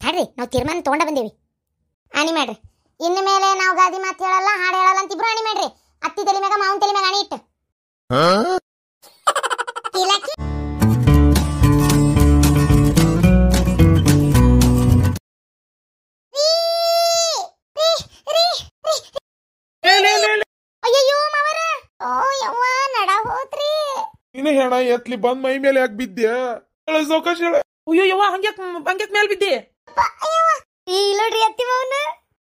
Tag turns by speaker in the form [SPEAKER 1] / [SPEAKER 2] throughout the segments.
[SPEAKER 1] ತಡ್ರಿ ನಾವು ತೀರ್ಮಾನ ತಗೊಂಡ ಬಂದೇವಿ. ಆಣಿ ಮಾಡ್ರಿ, ಇನ್ನು ಮೇಲೆ ನಾವು ಗಾದಿ ಮಾತು ಹೇಳಲ್ಲ, ಹಾಡು ಹೇಳಲ್ಲ ಅಂತ ಇಬ್ರು ಆಣಿ ಮಾಡ್ರಿ. ಅತ್ತಿ ತಲೆ ಮ್ಯಾಗ ಮಾವನ್ ತಲೆ ಮ್ಯಾಗ ಆಣಿ ಇಟ್ಟು ಅಯ್ಯೋ ಮಾವರ, ಓ ಯವ್ವ ನಡ ಹೋತ್ರಿ.
[SPEAKER 2] ಇನ್ನ ಹೆಣ ಎತ್ಲಿ ಬಂದ್ ಮೈ ಮೇಲೆ ಯಾಕೆ ಬಿದ್ದ್ಯಾ? ಸೌಕಾಶ ಹೇಳ.
[SPEAKER 3] ಅಯ್ಯೋ ಯವ್ವ ಹಂಗ್ಯಾಕ್ ಮೇಲ್ ಬಿದ್ದಿ?
[SPEAKER 1] ಇಲ್ಲೋಡ್ರಿ ಅತ್ತಿ ಮಾವನ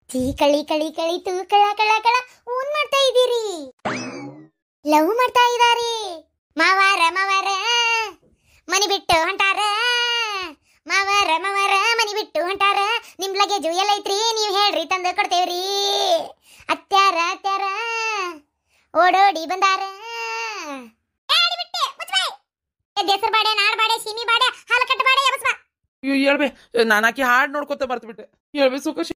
[SPEAKER 1] ಚೀ ಕಳಿ ಕಳಿ ಕಳಿತು ಕಳ ಕಳ ಕಳ ಊನ್ ಮಾಡ್ತಾ ಇದೀರಿ, ಲವ್ ಮಾಡ್ತಾ ಇದಾರಿ. ಮಾವಾರ ಮಾವಾರ ಮನಿ ಬಿಟ್ಟು ಹೊಂಟಾರ, ಮಾವಾರ ಮಾವಾರ ಮನಿ ಬಿಟ್ಟು ಹೊಂಟಾರ. ನಿಮ್ ಲಗೇಜು ಎಲ್ಲ ಐತ್ರಿ, ನೀವ್ ಹೇಳ್ರಿ ತಂದು ಕೊಡ್ತೇವ್ರಿ. ಅತ್ಯಾರ ಅತ್ಯಾರ ಓಡೋಡಿ ಬಂದಾರ. ದೇಸರ್ ಬಾಡೆ, ನಾಡ್ ಬಾಡೆ, ಸೀಮಿ ಬಾಡೆ, ಹಾಲಕಟ್ಟ ಬಾಡೆ, ಎಬಸ್ಬಾ.
[SPEAKER 3] ಅಯ್ಯೋ ಹೇಳ್ಬೆ, ನಾನಾಕಿ ಹಾಡ್ ನೋಡ್ಕೊತ ಬರ್ತ ಬಿಟ್ಟೆ. ಹೇಳ್ಬೆ ಸೌಕಾಶ.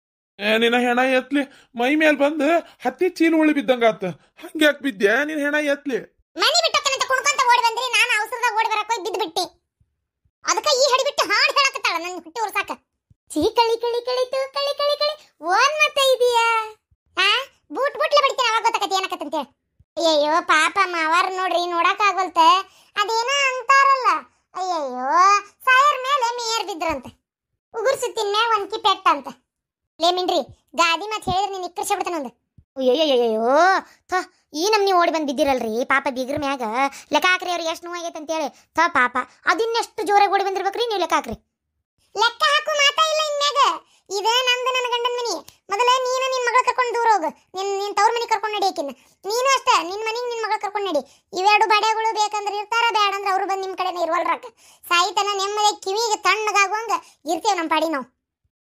[SPEAKER 2] ನಿನ್ನ ಹೆಣ ಎತ್ಲಿ ಮೈ ಮೇಲ್ ಬಂದ್ ಹತ್ತಿ ಚೀಲ ಉಳಿ ಬಿದ್ದಂಗ ಆತ. ಹಂಗ್ಯಾಕ್ ಬಿದ್ದ್ಯಾ ನಿನ್ ಹೆಣ ಎತ್ಲಿ?
[SPEAKER 1] ಮನಿ ಬಿಟ್ಟಕ್ಕಂತ ಕುಣ್ಕೊಂತ ಓಡಿ ಬಂದ್ರಿ, ನಾನು ಅವಸರದಾಗ ಓಡಿ ಬರಕ್ ಹೋಗಿ ಬಿದ್ದು ಬಿಟ್ಟಿ. ಅದಕ್ಕ ಈ ಹಡಿ ಬಿಟ್ಟು ಹಾಡು ಹೇಳಕತ್ತಾಳ ನನ್ನ ಹುಟ್ಟಿ ಉರ್ಸಾಕ. ಚೀ ಕಳಿ ಕಳಿ ಕಳಿತು ಕಳಿ ಕಳಿ ಕಳಿ ಓನ್ ಮಾಡ್ತಾ ಇದೀಯಾ? ಬೂಟ್ ಬೂಟ್ಲೆ ಬಿಡ್ತೀನಿ, ಅವಾಗ ಗೊತ್ತಾಕತಿ ಏನಕತ್ತಂತ ಹೇಳಿ. ಅಯ್ಯಯ್ಯೋ ಪಾಪ ಮಾವಾರ ನೋಡ್ರಿ, ನೋಡಕ್ ಆಗಲ್ತ. ಅದೇನ ಅಂತಾರಲ್ಲ, ಅಯ್ಯಯ್ಯೋ ಸಾಯರ್ ಮೇಲೆ ಮೇಯರ್ ಬಿದ್ರಂತ, ಉಗುರ್ ಸುತ್ತಿನ ಮ್ಯಾಗ ಒಂದ್ಕಿ ಪೆಟ್ಟ ಅಂತ. ಲೇ ಮಿನ್ರಿ, ಗಾದಿ ಮಾತು ಹೇಳಿದ್ರೆ ನೀನ್ ಇಕ್ಕರ್ಸ ಬಿಡ್ತಾನ ಒಂದು. ಅಯ್ಯಯ್ಯಯ್ಯೋ ಈ ನಮ್ನಿ ಓಡಿ ಬಂದು ಬಿದ್ದಿರಲ್ರಿ ಪಾಪ ಬಿಗ್ರ ಮ್ಯಾಗ. ಲೆಕ್ಕ ಹಾಕ್ರಿ ಅವ್ರಿಗೆ ಎಷ್ಟು ನೋವಾಗೈತೆ ಅಂತೇಳಿ. ಪಾಪ ಅದಿನ್ನೆಷ್ಟು ಜೋರಾಗಿ ಓಡಿ ಬಂದಿರ್ಬೇಕ್ರಿ ನೀವು. ಲೆಕ್ಕ ಹಾಕ್ರಿ. ಲೆಕ್ಕ ಹಾಕು ಮಾತಾ ಇಲ್ಲ ಇನ್ಮ್ಯಾಗ. ಇದ ನಮ್ದು ನನ್ನ ಗಂಡನ ಮನಿ. ಮೊದಲ ನೀನು ನಿನ್ ಮಗಳ ಕರ್ಕೊಂಡು ದೂರ ಹೋಗು, ನಿನ್ ತವ್ರ ಮನಿ ಕರ್ಕೊಂಡು ನಡಿಯಕಿನ್ನ. ನೀನು ಅಷ್ಟೇ ನಿನ್ ಮನಿಗೆ ನಿನ್ ಮಗಳ ಕರ್ಕೊಂಡು ನಡಿ. ಇವೆರಡು ಬಡೆಗಳು ಬೇಕಂದ್ರೆ ಇರ್ತಾರ, ಬೇಡ ಅಂದ್ರೆ ಅವ್ರು ಬಂದು ನಿಮ್ ಕಡೆನೇ ಇರುವಲ್ರಕ್ಕ. ಸಾಯಿತನ ನೆಮ್ಮದಿ ಕಿವಿಗೆ ತಣ್ಣಗಾಗುವಂಗ ಇರ್ತೇವೆ ನಮ್ಮ ಪಾಡಿ ನಾವು.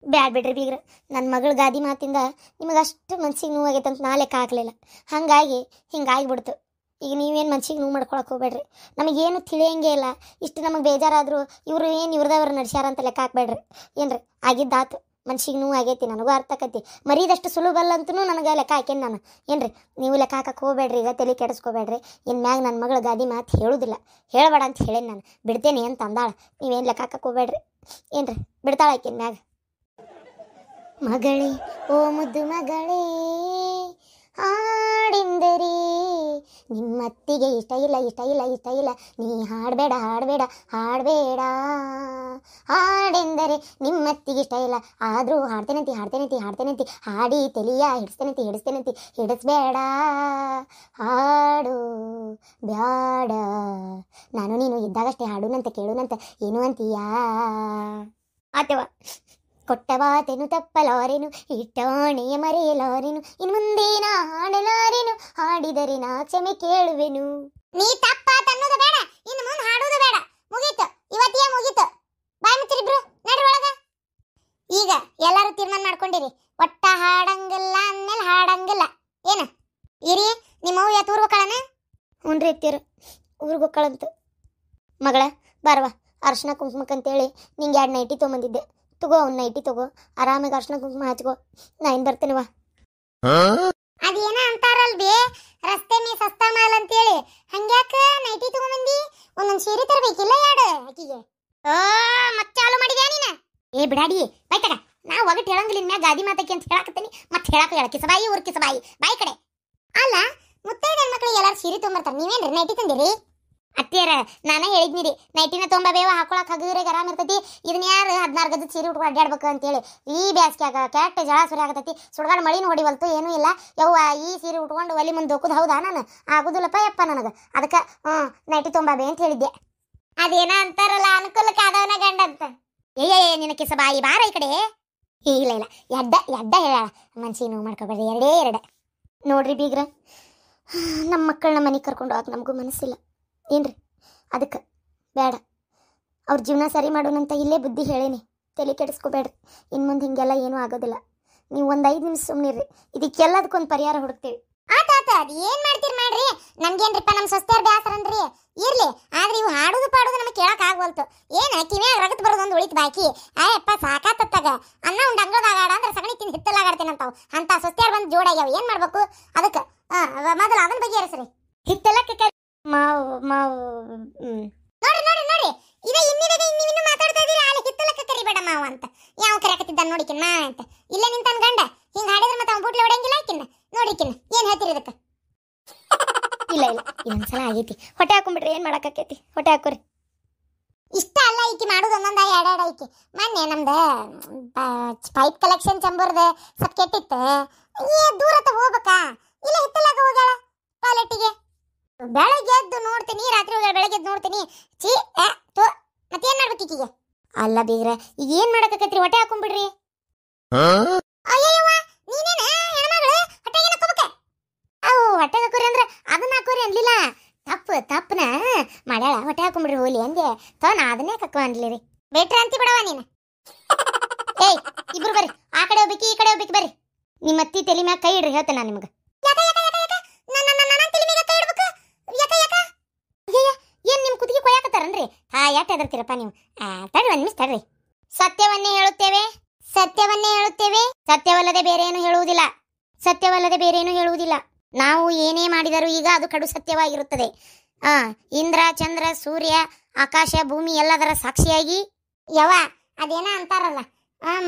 [SPEAKER 1] ಬ್ಯಾಡ್ ಬಿಡ್ರಿ ಬೀಗ್ರ, ನನ್ನ ಮಗಳ ಗಾದಿ ಮಾತಿಂದ ನಿಮಗಷ್ಟು ಮನ್ಸಿಗೆ ನೋವಾಗೈತೆ ಅಂತ ನಾ ಲೆಕ್ಕ ಹಾಕ್ಲಿಲ್ಲ. ಹಾಗಾಗಿ ಹಿಂಗಾಗಿಬಿಡ್ತು. ಈಗ ನೀವೇನು ಮನ್ಸಿಗೆ ನೋವು ಮಾಡ್ಕೊಳಕ್ಕೆ ಹೋಗ್ಬೇಡ್ರಿ. ನಮಗೇನು ತಿಳಿಯಂಗೆ ಇಲ್ಲ. ಇಷ್ಟು ನಮಗೆ ಬೇಜಾರಾದರೂ ಇವರು ಏನು ಇವ್ರದವ್ರು ನಡ್ಸ್ಯಾರ ಅಂತ ಲೆಕ್ಕ ಹಾಕ್ಬೇಡ್ರಿ. ಏನ್ರಿ ಆಗಿದ್ದಾತು, ಮನ್ಸಿಗೆ ನೋವು ಆಗೈತಿ, ನನಗೂ ಅರ್ಥ ಆಕೈತಿ. ಮರೀದಷ್ಟು ಸುಲಭಲ್ಲ ಅಂತೂ ನನಗೆ ಲೆಕ್ಕ ಹಾಕೇನಿ ನಾನು. ಏನ್ರಿ ನೀವು ಲೆಕ್ಕ ಹಾಕಕ್ಕೆ ಹೋಗ್ಬೇಡ್ರಿ, ಈಗ ತಲೆ ಕೆಡಿಸ್ಕೋಬೇಡ್ರಿ. ಇನ್ಮ್ಯಾಗ ನನ್ನ ಮಗಳ ಗಾದಿ ಮಾತು ಹೇಳೋದಿಲ್ಲ, ಹೇಳಬೇಡ ಅಂತ ಹೇಳೇನಿ ನಾನು. ಬಿಡ್ತೇನೆ ಅಂತ ಅಂದಾಳ, ನೀವೇನು ಲೆಕ್ಕ ಹಾಕಕ್ಕೆ ಹೋಗ್ಬೇಡ್ರಿ. ಏನ್ರಿ ಬಿಡ್ತಾಳ ಆಕಿನ ಮ್ಯಾಗ. ಮಗಳೇ ಓ ಮುದ್ದು ಮಗಳೇ ಹಾಡೆಂದರೆ ನಿಮ್ಮತ್ತಿಗೆ ಇಷ್ಟ ಇಲ್ಲ ಇಷ್ಟ ಇಲ್ಲ ಇಷ್ಟ ಇಲ್ಲ, ನೀ ಹಾಡಬೇಡ ಹಾಡಬೇಡ ಹಾಡಬೇಡ. ಹಾಡೆಂದರೆ ನಿಮ್ಮತ್ತಿಗೆ ಇಷ್ಟ ಇಲ್ಲ, ಆದರೂ ಹಾಡ್ತೇನಂತಿ ಹಾಡ್ತೇನಂತಿ ಹಾಡ್ತೇನಂತಿ, ಹಾಡಿ ತಲಿಯ ಹಿಡಿಸ್ತೇನಂತಿ ಹಿಡಿಸ್ತೇನಂತಿ ಹಿಡಿಸ್ಬೇಡ. ಹಾಡು ಬ್ಯಾಡ, ನಾನು ನೀನು ಇದ್ದಾಗಷ್ಟೇ ಹಾಡುನಂತ ಕೇಳುನಂತ ಏನು ಅಂತೀಯಾ? ಆತವ ಕೊಟ್ಟವಾತೆನು ತಪ್ಪಲಾರೆನು, ಇಟ್ಟಾಣೆಯ ಮರೆಯಲಾರೆನು, ಇನ್ನು ಮುಂದೇನ ಹಾಡಲಾರೆನು, ಹಾಡಿದರೆ ನಾ ಕ್ಷಮೆ ಕೇಳುವೆನು. ನೀ ತಪ್ಪಾತ ಅನ್ನೋದು ಬೇಡ, ಇನ್ನು ಮುಂದೆ ಹಾಡೋದು ಬೇಡ. ಮುಗೀತು, ಇವತ್ತಿಯೇ ಮುಗೀತು. ಬಾಯ್ ಮುಚ್ಚಿರಿಬ್ರು, ನಡ್ರಿ ಒಳಗ. ಈಗ ಎಲ್ಲರೂ ತೀರ್ಮಾನ ಮಾಡ್ಕೊಂಡಿರಿ, ಒಟ್ಟ ಹಾಡಂಗಿಲ್ಲ ಅಂದ್ಮೇಲೆ ಹಾಡಂಗಿಲ್ಲ. ಏನ ಇರಿ ನಿಮ್ಮವ್ವ ಯಾತ ಊರ್ಗ ಹೋಕ್ಕಳನ? ಹುನ್ರಿ ಇರ್ತೀರ ಊರ್ಗ ಹೋಕ್ಕಳಂತ. ಮಗಳ ಬಾರವಾ, ಅರ್ಶಿನ ಕುಂಕುಮಕ್ಕಂತೇಳಿ ನಿಂಗೆ 2 ನೈಟಿ ತೊಗೊಂಬಂದಿದ್ದೆ. ತಗೋ, ಅವ್ನ ನೈಟಿ ತಗೋ, ಆರಾಮಾಗಿ ಅರ್ಶಿನ ಕುಂಕುಮ ಹಚ್ಕೋ. ನಾ ಇನ್ ಬರ್ತೇನವ. ಅದೇನ ಅಂತಾರಲ್ಬಿ, ರಸ್ತೆ ಮೇ ಸಸ್ತಾ ಮಾಲ್ ಅಂತೇಳಿ, ಹಂಗ್ಯಾಕ ನೈಟಿ ತಗೊಂಬಂದಿ? ಒಂದೊಂದು ಸೀರೆ ತರಬೇಕಿಲ್ಲ ಯಾಡು ಆಕಿಗೆ? ಮತ್ತೆ ಚಾಲು ಮಾಡಿದ್ಯಾ ನೀನ? ಏ ಬಿಡಾಡಿ ಬೈತಗ, ನಾ ಒಗಟ್ ಹೇಳಂಗಿಲ್ಲ ಇನ್ಮ್ಯಾಗ ಗಾದಿ ಮಾತಕ್ಕೆ ಅಂತ ಹೇಳಕತ್ತೀನಿ. ಮತ್ತೆ ಹೇಳಕ್ಕೆ ಹೇಳ ಕಿಸಬಾಯಿ ಊರ್ ಕಿಸಬಾಯಿ ಬಾಯಿ ಕಡೆ. ಅಲ್ಲ ಮುತ್ತೈದ ಹೆಣ್ಮಕ್ಳಿಗೆ ಎಲ್ಲಾರು ಸೀರೆ ತೊಗೊಂಬರ್ತಾರೆ, ನೀವೇನ್ರಿ ನೈಟಿ ತಂದಿರಿ? ಅತ್ತಿಯರ ನಾನೇ ಹೇಳಿದ್ನಿರಿ, ನೈಟಿನ ತೊಂಬಬೇವ ಹಾಕೊಳಕ್ ಹಗುರಿಗೆ ಆರಾಮ್ ಇರ್ತೈತಿ. ಇದನ್ನ ಯಾರು 16 ಗಜದ ಸೀರೆ ಉಟ್ಕೊಂಡು ಅಡ್ಡಾಡ್ಬೇಕು ಅಂತೇಳಿ ಈ ಬ್ಯಾಸ್ಗ್ಯಾಗ ಕೆಟ್ಟ ಜಳ ಸುರಿ ಆಗತೈತಿ. ಸುಡ್ಗಾಡ್ ಮಳಿನ ಹೊಡಿವಲ್ತು, ಏನೂ ಇಲ್ಲ. ಯವ್ವ ಈ ಸೀರೆ ಉಟ್ಕೊಂಡು ಒಲಿ ಮುಂದೆ ಹೋಗುದು ಹೌದಾ? ನಾನು ಆಗುದಿಲ್ಲಪ್ಪ ಯಪ್ಪ ನನಗೆ. ಅದಕ್ಕೆ ನೈಟಿ ತೊಂಬಬೇ ಅಂತ ಹೇಳಿದ್ದೆ. ಅದೇನ ಅಂತಾರಲ್ಲ, ಅನುಕೂಲಕ್ಕೆ ಆದವನ ಗಂಡ ಅಂತ. ಏ ನಿನ್ನ ಕಿಸ ಬಾಯಿ ಬಾರ ಈ ಕಡೆ. ಇಲ್ಲ ಇಲ್ಲ, ಎಡ್ಡ ಹೇಳ, ಮನ್ಸಿಗೆ ನೋವು ಮಾಡ್ಕೋಬೇಡ್ರಿ. 2 ನೋಡ್ರಿ ಬೀಗ್ರ, ನಮ್ಮ ಮಕ್ಕಳನ್ನ ಮನೆಗೆ ಕರ್ಕೊಂಡು ಹೋಗಕ್ಕೆ ನಮಗೂ ಮನಸ್ಸಿಲ್ಲ. ಏನ್ರಿ ಅದಕ್ಕೆ ಬೇಡ, ಅವ್ರ ಜೀವನ ಸರಿ ಮಾಡೋಣಂತ ಇಲ್ಲೇ ಬುದ್ಧಿ ಹೇಳೇನಿ. ತಲೆ ಕೆಡಿಸ್ಕೋಬೇಡ್ರಿ. ಇನ್ನು ಮುಂದೆ ಹಿಂಗೆಲ್ಲ ಏನೂ ಆಗೋದಿಲ್ಲ. ನೀವು ಒಂದು 5 ನಿಮಿಷ ಸುಮ್ಮನಿರ್ರಿ, ಇದಕ್ಕೆಲ್ಲದಕ್ಕೊಂದು ಪರಿಹಾರ ಹುಡುಕ್ತೇವೆ. ಆತ ಅದು ಏನು ಮಾಡ್ತೀರಿ ಮಾಡ್ರಿ, ನಮ್ಗೇನ್ರಿಪ್ಪ ನಮ್ಮ ಸ್ವಸ್ಥ್ಯಾರ ಬ್ಯಾಸರನ್ರಿ. ಇರ್ಲಿ, ಆದ್ರೆ ಇವು ಹಾಡುದು ಪಾಡುದು ನಮಗೆ ಕೇಳಕ್ ಆಗ್ವಲ್ತು. ಏನ ಕಿವ್ಯಾಗ ರಗತ್ ಬರೋದು ಒಂದು ಉಳಿತು ಬಾಕಿ. ಅಯ್ಯಪ್ಪ ಸಾಕಾತತ್ತಾಗ ಅನ್ನ ಉಂಡು ಅಂಗಳದಾಗ ಆಡ ಅಂದ್ರೆ ಸಗಣಿ ತಿಂದು ಹಿತ್ತಲಾಗಾಡ್ತೇನಂತಾವು ಅಂತ ಸ್ವಸ್ಥ್ಯಾರ ಬಂದು ಜೋಡಾಗ್ಯಾವ. ಏನು ಮಾಡ್ಬೇಕು ಅದಕ್ಕೆ? ಮೊದಲು ಅದನ್ನ ಬಗೆಹರಿಸ್ರಿ. ಹಿತ್ತಲಕ್ಕೆ ಮಾವು ಮಾವು ನೋಡ್ರಿ ನೋಡ್ರಿ ನೋಡ್ರಿ, ಇದೇ ಇನ್ನಿನ್ನು ಮಾತಾಡ್ತಾ ಇದೀರಿ. ಅಲ್ಲಿ ಹಿತ್ತಲಕ್ಕೆ ಕರಿಬೇಡ ಮಾವ. ಮಾವ ಅಂತ ಯಾವ ಕರೆಕತ್ತಿದ್ದ ನೋಡಿಕಿನ್ ಮಾವ ಅಂತ ಇಲ್ಲೇ ನಿಂತಾನ ಗಂಡ ಹಿಂಗ ಹಾಡಿದ್ರೆ ಮತ್ತೆ ಅವ್ನ ಬುಟ್ಲೆ ಹೊಡೆಯಂಗಿಲ್ಲ ಆಕಿನ್ನ ನೋಡಿಕಿನ್ನ ಏನ್ ಹೇಳ್ತೀರಿ ಇದಕ್ಕೆ ಇಲ್ಲ ಇಲ್ಲ ಇನ್ನೊಂದ್ಸಲ ಆಗೈತಿ ಹೊಟ್ಟೆ ಹಾಕೊಂಡ್ಬಿಟ್ರಿ ಏನ್ ಮಾಡಕ್ಕಾಕೈತಿ ಹೊಟ್ಟೆ ಹಾಕೋರಿ ಇಷ್ಟ ಅಲ್ಲ ಈಕಿ ಮಾಡೋದು ಒಂದೊಂದ ಎರಡೆರಡು ಐಕಿ ಮೊನ್ನೆ ನಮ್ದು ಪೈಪ್ ಕಲೆಕ್ಷನ್ ಚಂಬರ್ದ ಸ್ವಲ್ಪ ಕೆಟ್ಟಿತ್ತು ದೂರ ಹೋಗ್ಬೇಕಾ ಇಲ್ಲ ಹಿತ್ತಲಾಗ ಹೋಗ್ಯಾಳ ಟಾಯ್ಲೆಟ್ಟಿಗೆ ಬೆಳಗ್ಗೆ ಎದ್ದು ನೋಡ್ತೀನಿ ರಾತ್ರಿ ಹೋಗ್ಯಾಳ ಬೆಳಗ್ಗೆ ಎದ್ದು ನೋಡ್ತೀನಿ ಚೀ ಮತ್ತೇನ್ ಮಾಡ್ಬೇಕು ಈಕಿಗೆ ಅಲ್ಲ ಬೀಗ್ರ ಈಗ ಏನ್ ಮಾಡಕ್ಕಾಕೈತ್ರಿ ಹೊಟ್ಟೆ ಹಾಕೊಂಡ್ಬಿಡ್ರಿ ಅಯ್ಯವ್ವ ನೀನೇನ ಹೆಣ್ಮಗಳು ಹೊಟ್ಟೆಗೆ ಹಾಕೋಬೇಕ ಅವು ಹೊಟ್ಟೆಗೆ ಹಾಕೋರಿ ಅಂದ್ರೆ ಅದನ್ನ ಹಾಕೋರಿ ಅನ್ಲಿಲ್ಲ ತಪ್ಪನ ಮಾಡ್ಯಾಳ ಹೊಟ್ಟೆ ಹಾಕೊಂಡ್ಬಿಡ್ರಿ ಹೋಲಿ ಅಂದೆ ನಾ ಅದನ್ನೇ ಕಕ್ಕೋ ಅನ್ಲಿರಿ ಬೇಟ್ರಿ ಅಂತಿ ಬಿಡವ ನೀನು ಏಯ್ ಇಬ್ರು ಬರ್ರಿ ಆ ಕಡೆ ಹೋಗ್ಬೇಕು ಈ ಕಡೆ ಹೋಗ್ಬೇಕು ಬರ್ರಿ ನಿಮ್ಮ ಅತ್ತಿ ತಲೆ ಮ್ಯಾಗ ಕೈ ಇಡ್ರಿ ಹೇಳ್ತೇನೆ ನಾನು ನಿಮ್ಗೆ ಏನ್ ನಿಮ್ ಕುದಿಗೆ ಕೊಯ್ಯಾಕತ್ತಾರನ್ರಿ ಯಾಕೆ ಹೆದರ್ತೀರಪ್ಪ ನೀವು ತಡ್ರಿ ಒಂದ್ ನಿಮಿಷ ತಡ್ರಿ ಸತ್ಯವನ್ನೇ ಹೇಳುತ್ತೇವೆ ಸತ್ಯವಲ್ಲದೆ ಬೇರೆ ಏನು ಹೇಳುವುದಿಲ್ಲ ನಾವು ಏನೇ ಮಾಡಿದರೂ ಈಗ ಅದು ಕಡು ಸತ್ಯವಾಗಿರುತ್ತದೆ ಇಂದ್ರ ಚಂದ್ರ ಸೂರ್ಯ ಆಕಾಶ ಭೂಮಿ ಎಲ್ಲದರ ಸಾಕ್ಷಿಯಾಗಿ ಯವ ಅದೇನ ಅಂತಾರಲ್ಲ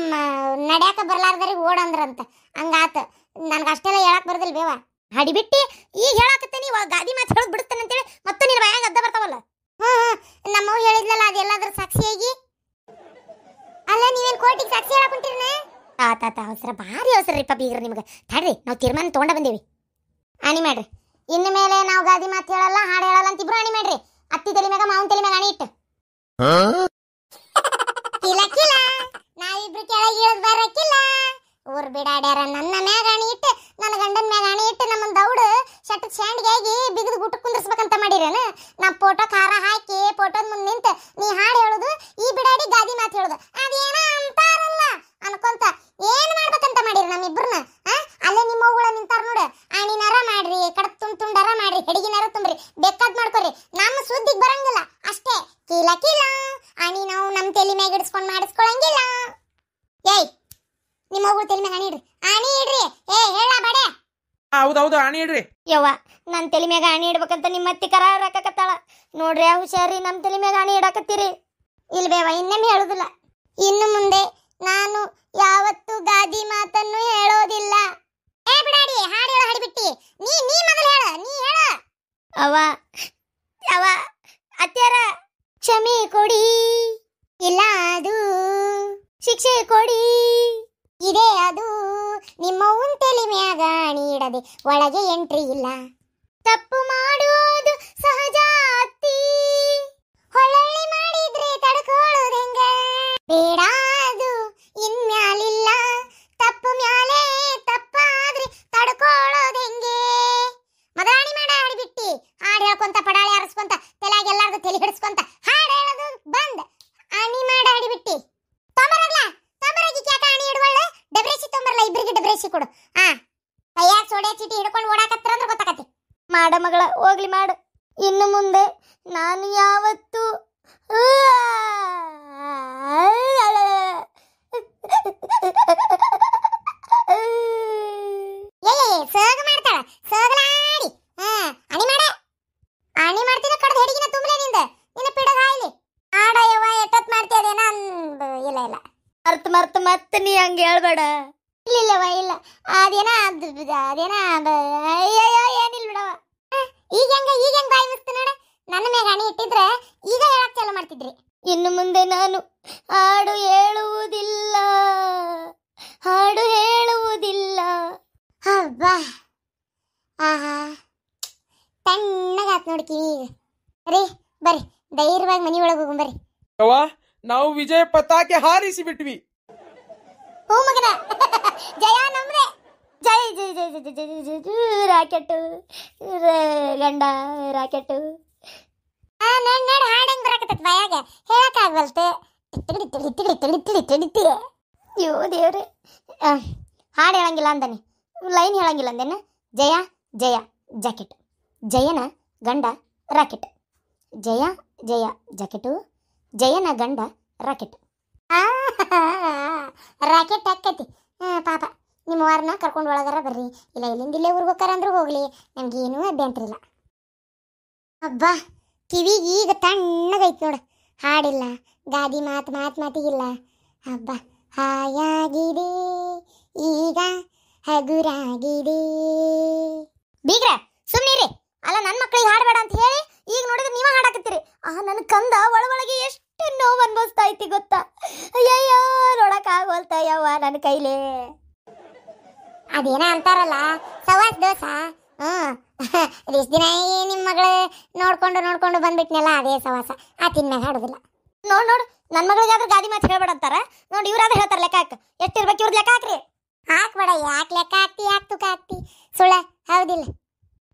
[SPEAKER 1] ನಡ್ಯಾಕ ಬರ್ಲಾರ್ದರಿಗೆ ಓಡಂದ್ರಂತ ಹಂಗಾತ ನನ್ಗೆ ಅಷ್ಟೆಲ್ಲ ಹೇಳಕ್ ಬರೋದಿಲ್ಲ ಬೇವ ಹಡಿಬಿಟ್ಟಿ ಈಗ ಹೇಳಾಕತ್ತೇನಿ ಗಾದಿ ಮಾತು ಹೇಳಕ್ ಬಿಡುತ್ತೇನೆ ಅಂತೇಳಿ ಮತ್ತೆ ನಿನ್ನ ಬಾಯಾಗ ಅದ್ದ ಬರ್ತಾವಲ್ಲ ನಮ್ಮವ್ ಹೇಳಿದ್ಲಲ್ಲ ಅದೆಲ್ಲದ್ರ ಸಾಕ್ಷಿಯಾಗಿ ಅಲ್ಲ ನೀವೇನ್ ಕೋರ್ಟಿಗೆ ಸಾಕ್ಷಿ ಹೇಳಕ್ ಹೊಂಟಿರ್ನ ಆತಾತ ಅವಸರ ಭಾರಿ ಅವಸರ ರೀ ಬೀಗ್ರ ನಿಮ್ಗೆ ತಡ್ರಿ ನಾವು ತೀರ್ಮಾನ ತಗೊಂಡ ಬಂದೇವಿ ಆಣಿ ಮಾಡ್ರಿ ಇನ್ನು ಮೇಲೆ ನಾವು ಗಾದಿ ಮಾತು ಹೇಳಲ್ಲ ಹಾಡು ಹೇಳಲ್ಲ ಅಂತ ಇಬ್ರು ಆಣಿ ಮಾಡ್ರಿ ಅತ್ತಿ ತಲೆ ಮ್ಯಾಗ ಮಾವನ್ ತಲೆ ಮ್ಯಾಗ ಆಣಿ ಇಟ್ಟು ಕಿಲ ನಾವಿಬ್ರು ಕೆಳಗೆ ಇಳಿದ್ ಬರಕಿಲ್ಲ ಊರ್ ಬಿಡಾಡ್ಯಾರ ನನ್ನ ಮ್ಯಾಗ ಆಣಿ ಇಟ್ಟು ನನ್ನ ಗಂಡನ ಮ್ಯಾಗ ಆಣಿ ಇಟ್ಟು ನಮ್ಮ ದೌಡ್ ಶಟ್ ಸ್ಟ್ಯಾಂಡ್ಗೆ ಆಗಿ ಬಿಗಿದು ಗುಟ್ಟು ಕುಂದಿರ್ಸ್ಬೇಕಂತ ಮಾಡಿರೇನು ನಾ ಫೋಟೋ ಖಾರ ಹಾಕಿ ಫೋಟೋದ ಮುಂದೆ ನಿಂತು ನೀ ಹಾಡು ಹೇಳುದು ಈ ಬಿಡಾಡಿ ಗಾದಿ ಮಾತು ಹೇಳುದು ಅದೇನ ಅಂತಾರಲ್ಲ ಅನ್ಕೊಂತ ಏನ್ ಮಾಡ್ಬೇಕಂತ ಮಾಡಿರಿ ನಮ್ಮಿಬ್ರನ್ನ ಅಲ್ಲೇ ನಿಮ್ಮ ಅವ್ಗಳ ನಿಂತಾರ ನೋಡ ಆಣಿನಾರ ಮಾಡ್ರಿ ಕಡತ್ ತುಂಡಾರ ಮಾಡ್ರಿ ಹೆಡಿಗಿನಾರ ತುಂಬ್ರಿ ಬೇಕಾದ್ ಮಾಡ್ಕೊರಿ ನಮ್ಮ ಸುದ್ದಿಗೆ ಬರಂಗಿಲ್ಲ ಅಷ್ಟೇ ಕೀಲ ಆಣಿ ನಾವು ನಮ್ ತಲೆ ಮ್ಯಾಗ ಇಡಿಸ್ಕೊಂಡ್ ಮಾಡಿಸ್ಕೊಳಂಗಿಲ್ಲ ಏಯ್ ನಿಮ್ಮ ಅವ್ಗಳ ತಲೆ ಮ್ಯಾಗ ಆಣಿ ಇಡ್ರಿ ಹೇಳ ಬಡೆ
[SPEAKER 3] ಹೌದೌದು ಆಣಿ ಇಡ್ರಿ
[SPEAKER 1] ಯವ್ವ ನನ್ ತಲೆ ಮ್ಯಾಗ ಆಣಿ ಇಡ್ಬೇಕಂತ ನಿಮ್ಮ ಅತ್ತಿ ಕರ ಹಾಕಕತ್ತಾಳ ನೋಡ್ರಿ ಹುಷಾರಿ ನಮ್ ತಲೆ ಮ್ಯಾಗ ಆಣಿ ಇಡಾಕತ್ತೀರಿ ಇಲ್ಬೇವ ಇನ್ನೇನು ಹೇಳುದಿಲ್ಲ ಇನ್ನು ಮುಂದೆ ನಾನು ಯಾವತ್ತೂ ಗಾದಿ ಮಾತನ್ನು ಹೇಳೋದಿಲ್ಲ ಬಿಡಾಡಿ ಹಾಡು ಹೇಳೋ ಹಡಿಬಿಟ್ಟಿ ನೀ ಮೊದಲು ಹೇಳ ಅವ ಅತ್ಯಾರ ಕ್ಷಮೆ ಕೊಡಿ ಇಲ್ಲ ಅದು ಶಿಕ್ಷೆ ಕೊಡಿ ಇದೇ ಅದು ನಿಮ್ಮ ತಲೆ ಮ್ಯಾಗ ನೀಡದೆ ಒಳಗೆ ಎಂಟ್ರಿ ಇಲ್ಲ ತಪ್ಪು ಮಾಡುವುದು ಸಹಜ ಅತ್ತಿ ಹೊಳ್ಳಿ ಮಾಡಿದ್ರೆ ತಡ್ಕೊಳ್ಳೋದು ಹೆಂಗ ಬೇಡ ಅದು ಇನ್ಮ್ಯಾಲಿಲ್ಲ ತಪ್ಪು ಮ್ಯಾಲೆ ತಪ್ಪಾದ್ರೆ ತಡ್ಕೊಳ್ಳೋದು ಹೆಂಗೆ ಮದಾಣಿ ಮಾಡ ಹಾಡಿಬಿಟ್ಟಿ ಹಾಡು ಹೇಳ್ಕೊಂತ ಪಡಾಳಿ ಆರಿಸ್ಕೊಂತ ತಲೆಯಾಗ ಎಲ್ಲಾರ್ದು ತಲೆ ಹಿಡಿಸ್ಕೊಂತ ಹಾಡು ಹೇಳೋದು ಬಂದ್ ಆಣಿ ಮಾಡ ಹಾಡಿಬಿಟ್ಟಿ ತೊಂಬರಲ್ಲ ತೊಂಬರಾಗಿ ಕ್ಯಾಕ ಆಣಿ ಇಡುವಳ್ಳ ಡಬ್ರೇಸಿ ತೊಂಬರಲ್ಲ ಇಬ್ರಿಗೆ ಡಬ್ರೇಸಿ ಕೊಡು ಕೈಯಾಗ ಸೋಡೆ ಚೀಟಿ ಹಿಡ್ಕೊಂಡು ಓಡಾಕತ್ರ ಅಂದ್ರೆ ಗೊತ್ತಾಕತಿ ಮಾಡ ಮಗಳ ಹೋಗ್ಲಿ ಮಾಡು ಇನ್ನು ಮುಂದೆ ನಾನು ಯಾವತ್ತೂ ಸೋಗ ಮಾಡ್ತಾಳ ಸೋಗಲಾಡಿ ಅಣಿ ಮಾಡ್ತೀನಿ ಕಡ್ದು ಹೆಡಿಗಿನ ತುಂಬಲೆ ನಿನ್ನ ಪಿಡಗ ಹಾಯ್ಲಿ ಆಡಯವ್ವ ಎಟ್ಟತ್ ಮಾಡ್ತಿ ಅದೇನ ಇಲ್ಲ ಮರ್ತು ಮತ್ತೆ ನೀ ಹಂಗೆ ಹೇಳ್ಬೇಡ ಇಲ್ಲವ ಇಲ್ಲ ಅದೇನ ಅಯ್ಯಯ್ಯೋ ಏನಿಲ್ಲ ಬಿಡವ ಈಗ ಹೆಂಗ್ ಬಾಯಿ ಮುಸ್ತು ನೋಡ ನನ್ನ ಮ್ಯಾಗ ಹಣಿ ಇಟ್ಟಿದ್ರೆ ಈಗ ಹೇಳಕ್ ಚಾಲು ಮಾಡ್ತಿದ್ರಿ ಇನ್ನು ಮುಂದೆ ನಾನು ಹಾಡು ಹೇಳುವುದಿಲ್ಲ ಹಬ್ಬಾ ತಣ್ಣಗಾತ್ ನೋಡಿ ಕಿವಿ ಈಗ ರೀ ಬರ್ರಿ ಧೈರ್ಯವಾಗಿ ಮನಿ ಒಳಗೆ ಹೋಗಂ ಬರ್ರಿ
[SPEAKER 3] ನಾವು ವಿಜಯ ಪತಾಕೆ ಹಾರಿಸಿ ಬಿಟ್ವಿ
[SPEAKER 1] ಹೂ ಮಗನ ಜಯ ನಮ್ರೆ ಜಯ ಜಯ ಜಯ ಜಯ ಜಯ ಜಯ ಜಯ ರಾಕೆಟ್ಟು ಗಂಡ ರಾಕೆಟ್ಟು ನೋಡಿ ಹಾಡಂಗ್ ಬರಾಕತ್ತ ಬಾಯಾಗ ಹೇಳಕ್ ಆಗ್ವಲ್ತೆ ಅಯ್ಯೋ ದೇವ್ರೆ ಹಾಡು ಹೇಳಂಗಿಲ್ಲ ಅಂದಾನೆ ಲೈನ್ ಹೇಳಂಗಿಲ್ಲ ಅಂದೇನ ಜಯ ಜಯ ಜಾಕೆಟ್ ಜಯನ ಗಂಡ ರಾಕೆಟ್ ಜಯ ಜಯ ಜಾಕೆಟು ಜಯನ ಗಂಡ ರಾಕೆಟ್ ರಾಕೆಟ್ ಹಾಕೈತಿ ಪಾಪ ನಿಮ್ಮ ವಾರನ ಕರ್ಕೊಂಡು ಒಳಗಾರ ಬರ್ರಿ ಇಲ್ಲ ಇಲ್ಲಿಂದ ಇಲ್ಲೇ ಊರಿಗೆ ಹೋಗಾರ ಅಂದ್ರೂ ಹೋಗ್ಲಿ ನಮ್ಗೇನೂ ಅಭ್ಯಂತರ ಇಲ್ಲ ಅಬ್ಬಾ ಕಿವಿಗೆ ಈಗ ತಣ್ಣಗೈತಿ ನೋಡು ಹಾಡಿಲ್ಲ ಗಾದಿ ಮಾತಿಗಿಲ್ಲ ಹಬ್ಬ ಹಾಯಾಗಿದೆ ಈಗ ಹಗುರಾಗಿದೆ. ಬೀಗ್ರ ಸುಮ್ಮನಿರಿ. ಅಲ್ಲ ನನ್ನ ಮಕ್ಕಳಿಗೆ ಹಾಡಬೇಡ ಅಂತ ಹೇಳಿ ಈಗ ನೋಡಿದ್ರೆ ನೀವ ಹಾಡಾಕತ್ತೀರಿ. ನನ್ನ ಕಂದ ಒಳಗೆ ಎಷ್ಟು ನೋವು ಅನ್ಭವಿಸ್ತಾ ಐತಿ ಗೊತ್ತಾ? ಅಯ್ಯಯ್ಯೋ ನೋಡಕ್ ಆಗೋಲ್ತ ಯವ್ವ ನನ್ನ ಕೈಲೇ. ಅದೇನ ಅಂತಾರಲ್ಲ ಸವಾಸ್ ದೋಸ. ಇಷ್ಟು ದಿನ ನಿಮ್ಮ ಮಗಳು ನೋಡ್ಕೊಂಡು ಬಂದ್ಬಿಟ್ನಲ್ಲ ಅದೇ ಸವಾಸ. ಆ ತಿನ್ಮ್ಯಾಗ ಹಾಡೋದಿಲ್ಲ. ನೋಡು ನನ್ನ ಮಗಳಿಗಾದ್ರೆ ಗಾದಿ ಮಾತು ಹೇಳ್ಬೇಡ ಅಂತಾರ. ನೋಡಿ ಇವ್ರಾದ್ರೆ ಹೇಳ್ತಾರೆ ಲೆಕ್ಕ ಹಾಕ್. ಎಷ್ಟಿರ್ಬೇಕು ಇವ್ರದ್ದು ಲೆಕ್ಕ ಹಾಕ್ರಿ. ಹಾಕ್ಬೇಡ. ಯಾಕೆ ಲೆಕ್ಕ ಹಾಕ್ತಿ? ಯಾಕೆ ತುಕ ಹಾಕ್ತಿ? ಸುಳ್ಳ ಹೌದಿಲ್ಲ?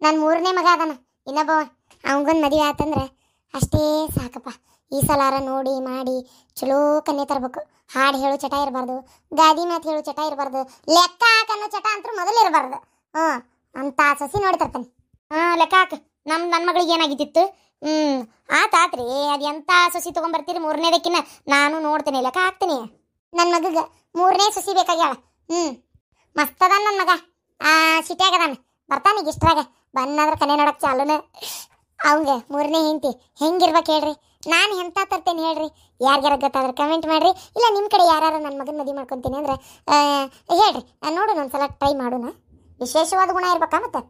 [SPEAKER 1] ನನ್ನ 3ನೇ ಮಗ ಅದಾನ ಇನ್ನೊಬ್ಬವ. ಅವಂಗೊಂದು ಮದುವೆ ಆತಂದ್ರೆ ಅಷ್ಟೇ ಸಾಕಪ್ಪ. ಈ ಸಲಾರ ನೋಡಿ ಮಾಡಿ ಚಲೋ ಕನ್ಯೆ ತರಬೇಕು. ಹಾಡು ಹೇಳು ಚಟ ಇರಬಾರ್ದು, ಗಾದಿ ಮಾತು ಹೇಳು ಚಟ ಇರಬಾರ್ದು, ಲೆಕ್ಕ ಹಾಕನ್ನೋ ಚಟ ಅಂತೂ ಮೊದಲು ಇರಬಾರ್ದು. ಅಂತ ಸಸಿ ನೋಡಿ ತರ್ತಾನೆ. ಲೆಕ್ಕ ಹಾಕ. ನನ್ನ ಮಗಳಿಗೆ ಏನಾಗಿತ್ತಿತ್ತು? ಆತಾತ್ರಿ. ಅದು ಎಂಥ ಸಸಿ ತೊಗೊಂಬರ್ತೀರಿ 3ನೇದಕ್ಕಿನ್ನ ನಾನು ನೋಡ್ತೇನೆ, ಲೆಕ್ಕ ಹಾಕ್ತೀನಿ. ನನ್ನ ಮಗಗೆ 3ನೇ ಸಸಿ ಬೇಕಾಗ್ಯಾಳ. ಮಸ್ತದ ನನ್ನ ಮಗ. ಸಿಟಿಯಾಗದಾನ. ಬರ್ತಾನೀಗ ಇಷ್ಟ್ರಾಗ ಬಂದಾದ್ರೆ ಕನೆ ನೋಡಕ್ ಚಾಲುನ. ಅವಂಗೆ 3ನೇ ಹೆಂಡತಿ ಹೆಂಗಿರ್ಬೇಕು ಹೇಳ್ರಿ. ನಾನು ಎಂತ ತರ್ತೇನೆ ಹೇಳ್ರಿ. ಯಾರ್ಯಾರ ಗೊತ್ತಾದ್ರೆ ಕಮೆಂಟ್ ಮಾಡ್ರಿ. ಇಲ್ಲ ನಿಮ್ಮ ಕಡೆ ಯಾರು ನನ್ನ ಮಗನ ಮದುವೆ ಮಾಡ್ಕೊತೀನಿ ಅಂದ್ರೆ ಹೇಳ್ರಿ. ನೋಡೋಣ ಒಂದ್ಸಲ ಟ್ರೈ ಮಾಡೋಣ. ವಿಶೇಷವಾದ ಗುಣ ಇರ್ಬೇಕಾ ಮತ್ತೆ.